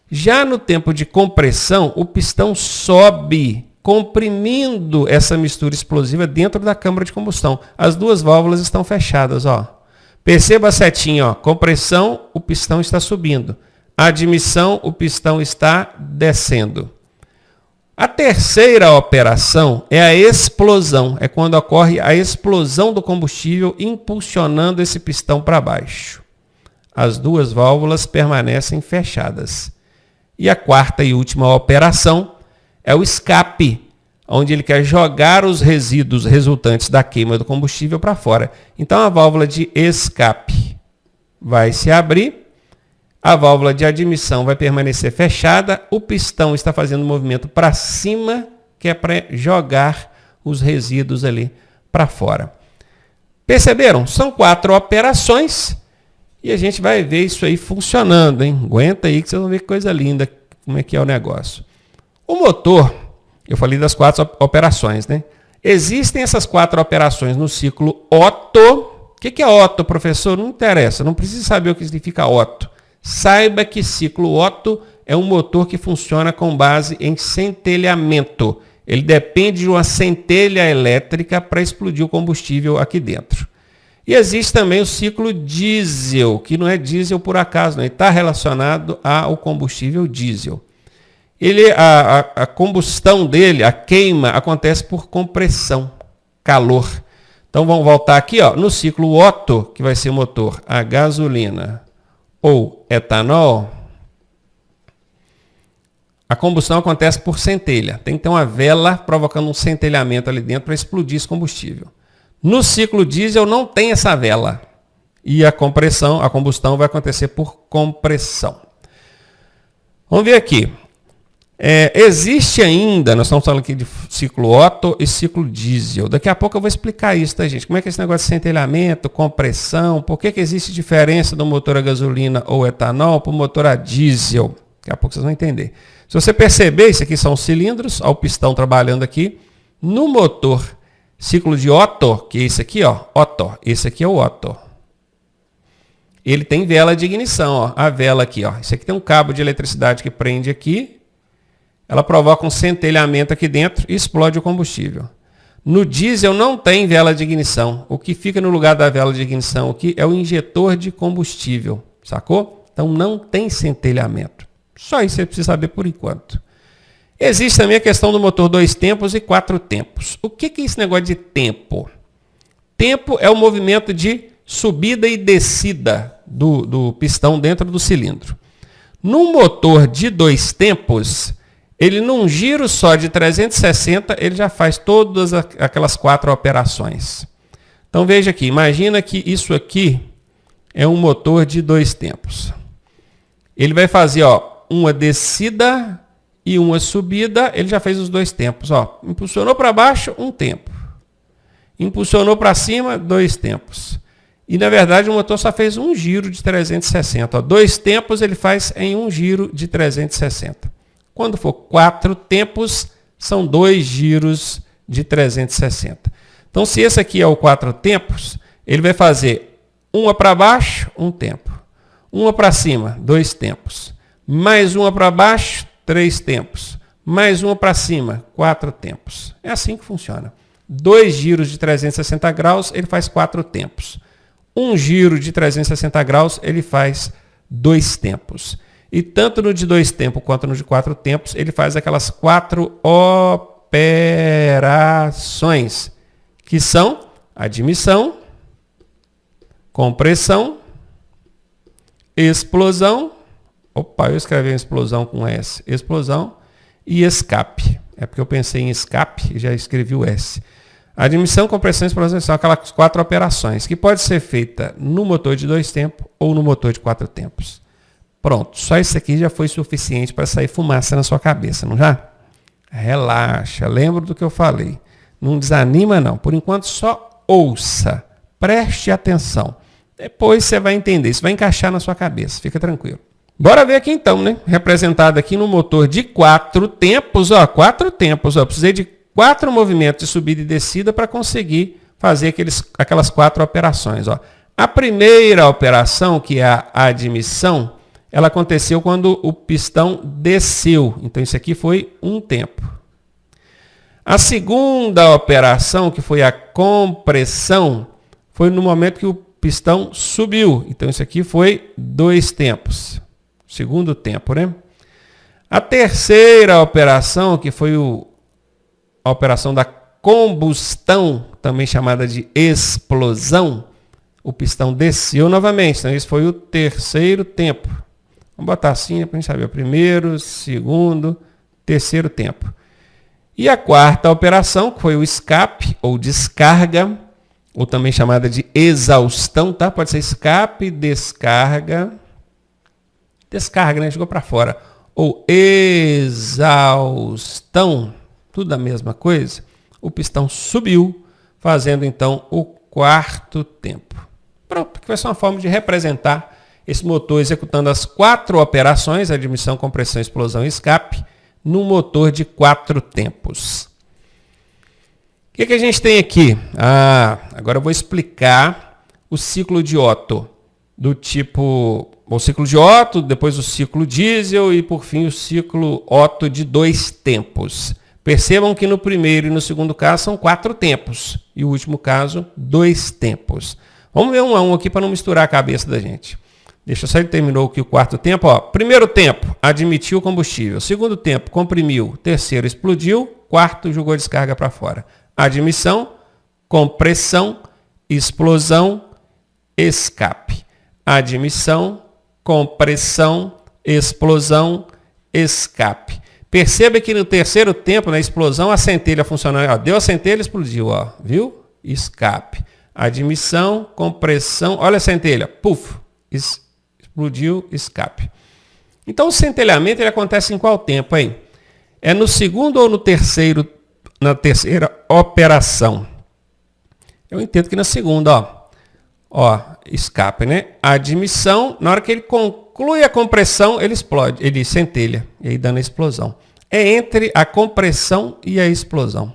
Já no tempo de compressão, o pistão sobe, comprimindo essa mistura explosiva dentro da câmara de combustão. As duas válvulas estão fechadas, ó. Perceba a setinha, ó. Compressão, o pistão está subindo. Admissão, o pistão está descendo. A terceira operação é a explosão. É quando ocorre a explosão do combustível impulsionando esse pistão para baixo. As duas válvulas permanecem fechadas. E a quarta e última operação é o escape, onde ele quer jogar os resíduos resultantes da queima do combustível para fora. Então a válvula de escape vai se abrir. A válvula de admissão vai permanecer fechada, o pistão está fazendo um movimento para cima, que é para jogar os resíduos ali para fora. Perceberam? São 4 operações e a gente vai ver isso aí funcionando, hein? Aguenta aí que vocês vão ver que coisa linda, como é que é o negócio. O motor, Eu falei das 4 operações, né? Existem essas 4 operações no ciclo Otto. O que é Otto, professor? Não interessa, não precisa saber o que significa Otto. Saiba que ciclo Otto é um motor que funciona com base em centelhamento. Ele depende de uma centelha elétrica para explodir o combustível aqui dentro. E existe também o ciclo diesel, que não é diesel por acaso, ele está relacionado ao combustível diesel. A combustão dele, a queima, acontece por compressão, calor. Então vamos voltar aqui, ó, no ciclo Otto, que vai ser motor a gasolina ou etanol. A combustão acontece por centelha. Tem que ter uma vela provocando um centelhamento ali dentro para explodir esse combustível. No ciclo diesel não tem essa vela. E a combustão vai acontecer por compressão. Vamos ver aqui. Existe ainda, nós estamos falando aqui de ciclo Otto e ciclo diesel. Daqui a pouco eu vou explicar isso, tá, gente? Como é que é esse negócio de centelhamento, compressão, por que existe diferença do motor a gasolina ou etanol para o motor a diesel? Daqui a pouco vocês vão entender. Se você perceber, isso aqui são os cilindros, ó, o pistão trabalhando aqui. No motor ciclo de Otto, que é esse aqui, ó, Otto, esse aqui é o Otto. Ele tem vela de ignição, ó, a vela aqui, ó. Esse aqui tem um cabo de eletricidade que prende aqui. Ela provoca um centelhamento aqui dentro e explode o combustível. No diesel não tem vela de ignição. O que fica no lugar da vela de ignição aqui é o injetor de combustível, sacou? Então não tem centelhamento. Só isso você precisa saber por enquanto. Existe também a questão do motor 2 tempos e 4 tempos. O que é esse negócio de tempo? Tempo é o movimento de subida e descida do pistão dentro do cilindro. No motor de 2 tempos, ele num giro só de 360, ele já faz todas aquelas 4 operações. Então veja aqui, imagina que isso aqui é um motor de 2 tempos. Ele vai fazer, ó, uma descida e uma subida, ele já fez os 2 tempos. Ó. Impulsionou para baixo, 1 tempo. Impulsionou para cima, 2 tempos. E na verdade o motor só fez um giro de 360. Ó. 2 tempos ele faz em um giro de 360. Quando for 4 tempos, são 2 giros de 360. Então, se esse aqui é o 4 tempos, ele vai fazer uma para baixo, 1 tempo. Uma para cima, 2 tempos. Mais uma para baixo, 3 tempos. Mais uma para cima, 4 tempos. É assim que funciona. 2 giros de 360 graus, ele faz 4 tempos. Um giro de 360 graus, ele faz 2 tempos. E tanto no de 2 tempos quanto no de 4 tempos, ele faz aquelas 4 operações, que são admissão, compressão, explosão, eu escrevi uma explosão com S, explosão e escape. É porque eu pensei em escape e já escrevi o S. Admissão, compressão e explosão são aquelas 4 operações, que pode ser feita no motor de 2 tempos ou no motor de 4 tempos. Pronto, só isso aqui já foi suficiente para sair fumaça na sua cabeça, não já? Relaxa, lembra do que eu falei. Não desanima não, por enquanto só ouça, preste atenção. Depois você vai entender, isso vai encaixar na sua cabeça, fica tranquilo. Bora ver aqui então, né? Representado aqui no motor de 4 tempos, ó, 4 tempos, ó. Precisei de 4 movimentos de subida e descida para conseguir fazer aquelas 4 operações, ó. A primeira operação, que é a admissão, ela aconteceu quando o pistão desceu. Então, isso aqui foi 1 tempo. A segunda operação, que foi a compressão, foi no momento que o pistão subiu. Então, isso aqui foi 2 tempos. Segundo tempo, né? A terceira operação, que foi a operação da combustão, também chamada de explosão, o pistão desceu novamente. Então, esse foi o terceiro tempo. Vamos botar assim para a gente saber. O primeiro, segundo, terceiro tempo. E a quarta operação, que foi o escape ou descarga, ou também chamada de exaustão, tá? Pode ser escape, descarga. Descarga, né? Jogou para fora. Ou exaustão, tudo a mesma coisa. O pistão subiu, fazendo então o quarto tempo. Pronto, que vai ser uma forma de representar esse motor executando as 4 operações, admissão, compressão, explosão e escape, num motor de 4 tempos. O que a gente tem aqui? Agora eu vou explicar o ciclo de Otto, do tipo, o ciclo de Otto, depois o ciclo diesel e por fim o ciclo Otto de 2 tempos. Percebam que no primeiro e no segundo caso são 4 tempos e o último caso 2 tempos. Vamos ver um a um aqui para não misturar a cabeça da gente. Deixa eu só, ele terminou aqui o 4º tempo. Primeiro tempo, admitiu o combustível. Segundo tempo, comprimiu. Terceiro, explodiu. Quarto, jogou a descarga para fora. Admissão, compressão, explosão, escape. Admissão, compressão, explosão, escape. Perceba que no terceiro tempo, na explosão, a centelha funcionou. Deu a centelha, explodiu. Viu? Escape. Admissão, compressão. Olha a centelha. Puf. Explodiu, escape. Então o centelhamento ele acontece em qual tempo, hein? É no segundo ou no terceiro, na terceira operação? Eu entendo que na segunda, escape, né? A admissão, na hora que ele conclui a compressão, ele explode, ele centelha, e aí dando a explosão. É entre a compressão e a explosão.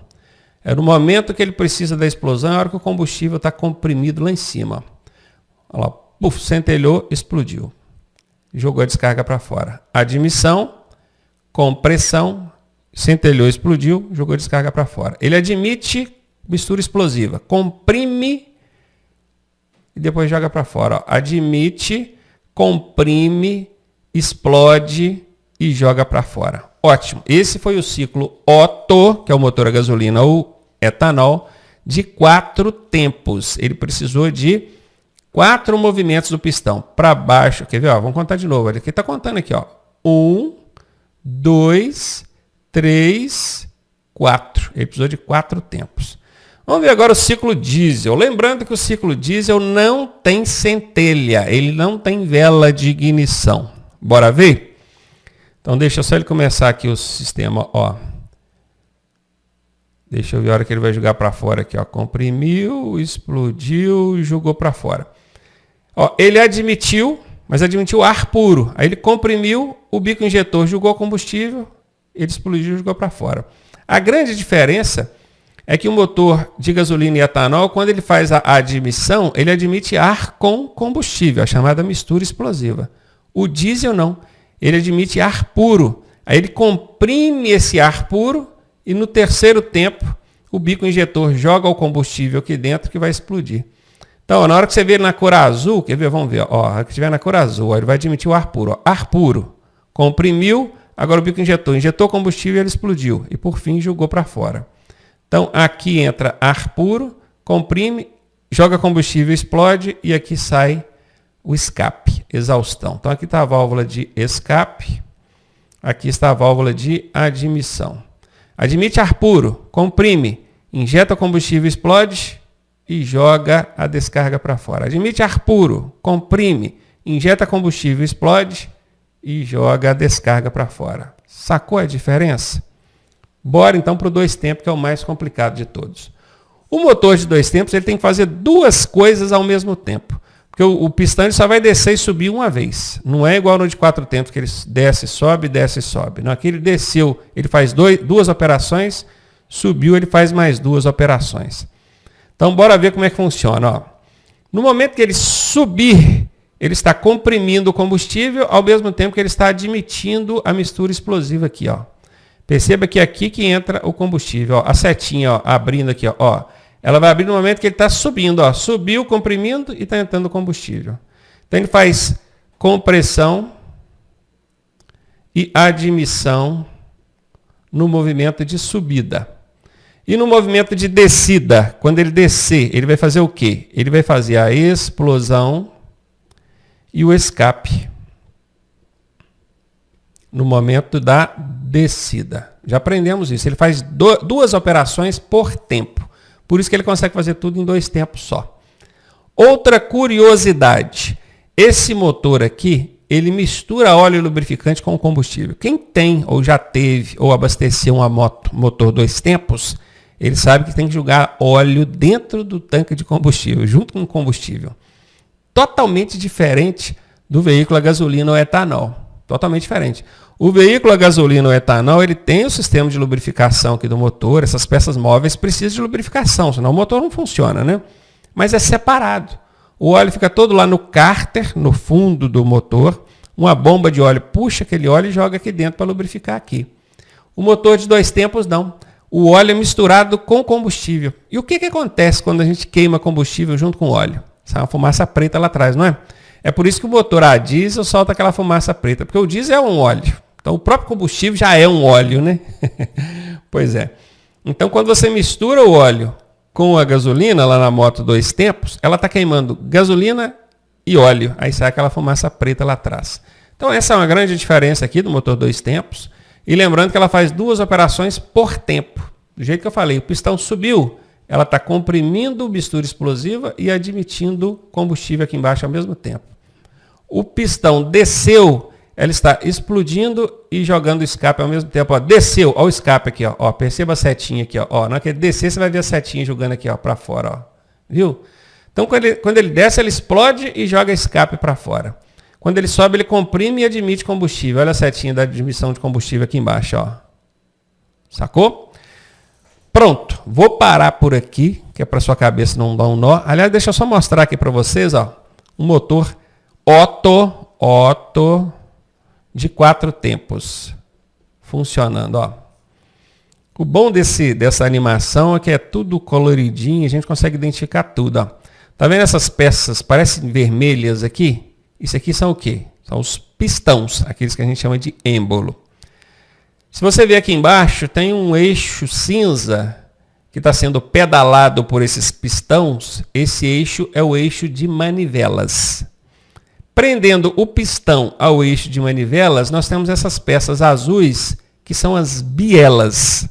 É no momento que ele precisa da explosão, é a hora que o combustível está comprimido lá em cima. Olha lá, puf, centelhou, explodiu. Jogou a descarga para fora. Admissão, compressão, centelhou, explodiu, jogou a descarga para fora. Ele admite mistura explosiva, comprime e depois joga para fora. Admite, comprime, explode e joga para fora. Ótimo. Esse foi o ciclo Otto, que é o motor a gasolina ou etanol, de 4 tempos. Ele precisou de 4 movimentos do pistão para baixo. Quer ver? Vamos contar de novo. Ele aqui está contando aqui. 1, 2, 3, 4. Ele precisou de 4 tempos. Vamos ver agora o ciclo diesel. Lembrando que o ciclo diesel não tem centelha. Ele não tem vela de ignição. Bora ver? Então deixa só ele começar aqui o sistema. Deixa eu ver a hora que ele vai jogar para fora aqui. Comprimiu, explodiu e jogou para fora. Ele admitiu, mas admitiu ar puro. Aí ele comprimiu, o bico injetor jogou combustível, ele explodiu e jogou para fora. A grande diferença é que o motor de gasolina e etanol, quando ele faz a admissão, ele admite ar com combustível, a chamada mistura explosiva. O diesel não, ele admite ar puro. Aí ele comprime esse ar puro e no terceiro tempo o bico injetor joga o combustível aqui dentro que vai explodir. Então, na hora que você vê ele na cor azul, quer ver? Vamos ver. Na hora que estiver na cor azul, ele vai admitir o ar puro. Ar puro. Comprimiu, agora o bico injetor. Injetou combustível e ele explodiu. E por fim jogou para fora. Então, aqui entra ar puro, comprime, joga combustível, explode e aqui sai o escape, exaustão. Então, aqui está a válvula de escape, aqui está a válvula de admissão. Admite ar puro, comprime, injeta combustível, explode e joga a descarga para fora. Admite ar puro, comprime, injeta combustível, explode e joga a descarga para fora. Sacou a diferença? Bora então para o 2 tempos, que é o mais complicado de todos. O motor de 2 tempos ele tem que fazer 2 coisas ao mesmo tempo. Porque o pistão ele só vai descer e subir uma vez. Não é igual no de 4 tempos, que ele desce e sobe, desce e sobe. Não, aqui ele desceu, ele faz 2 operações, subiu, ele faz mais 2 operações. Então, bora ver como é que funciona. No momento que ele subir, ele está comprimindo o combustível, ao mesmo tempo que ele está admitindo a mistura explosiva aqui. Perceba que é aqui que entra o combustível. A setinha abrindo aqui. Ela vai abrir no momento que ele está subindo. Subiu, comprimindo e está entrando o combustível. Então, ele faz compressão e admissão no movimento de subida. E no movimento de descida, quando ele descer, ele vai fazer o quê? Ele vai fazer a explosão e o escape no momento da descida. Já aprendemos isso. Ele faz 2 operações por tempo. Por isso que ele consegue fazer tudo em 2 tempos só. Outra curiosidade. Esse motor aqui, ele mistura óleo e lubrificante com combustível. Quem tem, ou já teve, ou abasteceu uma motor 2 tempos, ele sabe que tem que jogar óleo dentro do tanque de combustível, junto com o combustível. Totalmente diferente do veículo a gasolina ou etanol. Totalmente diferente. O veículo a gasolina ou etanol, ele tem o sistema de lubrificação aqui do motor, essas peças móveis precisam de lubrificação, senão o motor não funciona, né? Mas é separado. O óleo fica todo lá no cárter, no fundo do motor, uma bomba de óleo puxa aquele óleo e joga aqui dentro para lubrificar aqui. O motor de 2 tempos não. O óleo é misturado com combustível. E o que acontece quando a gente queima combustível junto com o óleo? Sai uma fumaça preta lá atrás, não é? É por isso que o motor a diesel solta aquela fumaça preta, porque o diesel é um óleo. Então, o próprio combustível já é um óleo, né? Pois é. Então, quando você mistura o óleo com a gasolina, lá na moto 2 tempos, ela está queimando gasolina e óleo. Aí sai aquela fumaça preta lá atrás. Então, essa é uma grande diferença aqui do motor 2 tempos. E lembrando que ela faz 2 operações por tempo. Do jeito que eu falei, o pistão subiu, ela está comprimindo mistura explosiva e admitindo combustível aqui embaixo ao mesmo tempo. O pistão desceu, ela está explodindo e jogando o escape ao mesmo tempo. Ó, desceu, ó, o escape aqui, ó, perceba a setinha aqui. Ó, na hora que ele descer, você vai ver a setinha jogando aqui para fora. Ó. Viu? Então, quando ele desce, ele explode e joga escape para fora. Quando ele sobe, ele comprime e admite combustível. Olha a setinha da admissão de combustível aqui embaixo. Ó. Sacou? Pronto. Vou parar por aqui, que é para sua cabeça não dar um nó. Aliás, deixa eu só mostrar aqui para vocês. Ó, um motor Otto de 4 tempos funcionando, ó. O bom dessa animação é que é tudo coloridinho, a gente consegue identificar tudo, ó. Tá vendo essas peças parecem vermelhas aqui? Isso aqui são o quê? São os pistões, aqueles que a gente chama de êmbolo. Se você ver aqui embaixo, tem um eixo cinza que está sendo pedalado por esses pistões. Esse eixo é o eixo de manivelas. Prendendo o pistão ao eixo de manivelas, nós temos essas peças azuis, que são as bielas.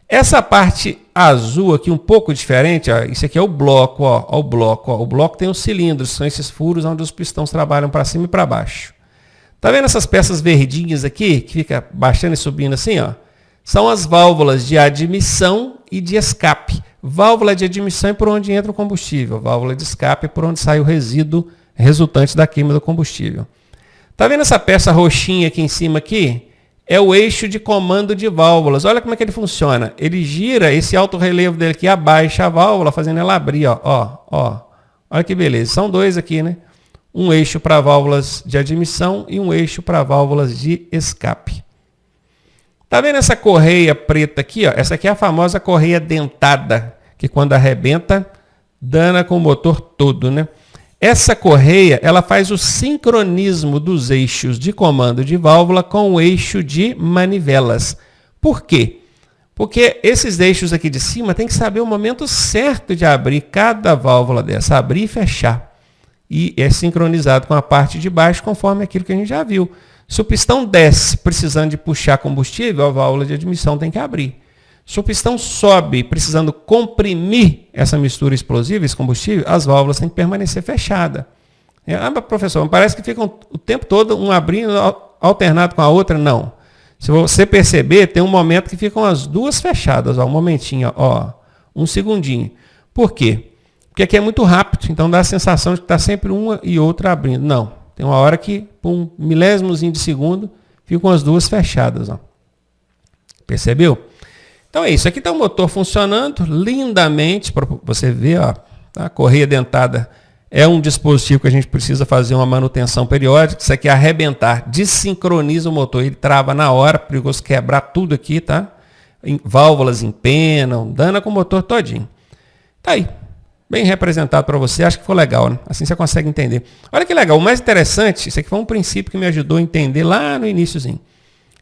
Essa parte azul aqui, um pouco diferente, ó, isso aqui é o bloco, ó, o bloco. Ó. O bloco tem os cilindros, são esses furos onde os pistões trabalham para cima e para baixo. Tá vendo essas peças verdinhas aqui, que fica baixando e subindo assim? Ó? São as válvulas de admissão e de escape. Válvula de admissão é por onde entra o combustível, válvula de escape é por onde sai o resíduo resultante da queima do combustível. Tá vendo essa peça roxinha aqui em cima aqui? É o eixo de comando de válvulas. Olha como é que ele funciona. Ele gira esse alto relevo dele aqui, abaixa a válvula, fazendo ela abrir. Ó. Olha que beleza. São 2 aqui, né? Um eixo para válvulas de admissão e um eixo para válvulas de escape. Tá vendo essa correia preta aqui? Ó? Essa aqui é a famosa correia dentada, que quando arrebenta, dana com o motor todo, né? Essa correia, ela faz o sincronismo dos eixos de comando de válvula com o eixo de manivelas. Por quê? Porque esses eixos aqui de cima tem que saber o momento certo de abrir cada válvula dessa, abrir e fechar. E é sincronizado com a parte de baixo, conforme aquilo que a gente já viu. Se o pistão desce precisando de puxar combustível, a válvula de admissão tem que abrir. Se o pistão sobe precisando comprimir essa mistura explosiva, esse combustível, as válvulas têm que permanecer fechadas. Professor, parece que ficam o tempo todo um abrindo alternado com a outra. Não. Se você perceber, tem um momento que ficam as 2 fechadas. Ó, um momentinho, ó, um segundinho. Por quê? Porque aqui é muito rápido, então dá a sensação de que está sempre uma e outra abrindo. Não. Tem uma hora que, por um milésimozinho de segundo, ficam as 2 fechadas. Ó. Percebeu? Então é isso, aqui está o motor funcionando lindamente, para você ver, ó, a correia dentada é um dispositivo que a gente precisa fazer uma manutenção periódica, isso aqui é arrebentar, desincroniza o motor, ele trava na hora, perigoso quebrar tudo aqui, tá? Válvulas empenam, dana com o motor todinho. Tá aí, bem representado para você, acho que ficou legal, né? Assim você consegue entender. Olha que legal, o mais interessante, isso aqui foi um princípio que me ajudou a entender lá no iniciozinho.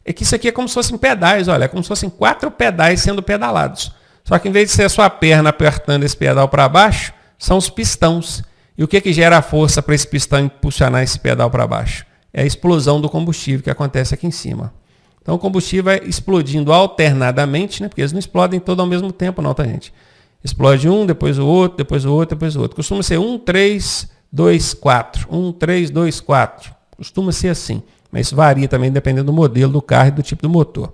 É que isso aqui é como se fossem pedais, olha, é como se fossem 4 pedais sendo pedalados. Só que em vez de ser a sua perna apertando esse pedal para baixo, são os pistões. E o que gera a força para esse pistão impulsionar esse pedal para baixo? É a explosão do combustível que acontece aqui em cima. Então o combustível vai explodindo alternadamente, né? Porque eles não explodem todos ao mesmo tempo, não, tá, gente? Explode um, depois o outro, depois o outro, depois o outro. Costuma ser 1, 3, 2, 4. 1, 3, 2, 4. Costuma ser assim. Mas isso varia também dependendo do modelo do carro e do tipo do motor.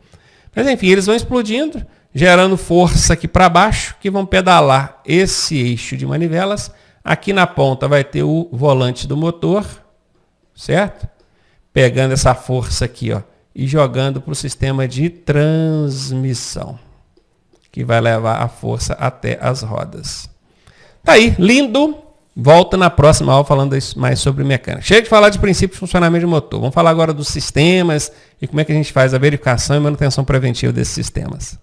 Mas enfim, eles vão explodindo, gerando força aqui para baixo, que vão pedalar esse eixo de manivelas. Aqui na ponta vai ter o volante do motor, certo? Pegando essa força aqui, ó, e jogando para o sistema de transmissão, que vai levar a força até as rodas. Tá aí, lindo! Volta na próxima aula falando mais sobre mecânica. Chega de falar de princípio de funcionamento de motor. Vamos falar agora dos sistemas e como é que a gente faz a verificação e manutenção preventiva desses sistemas.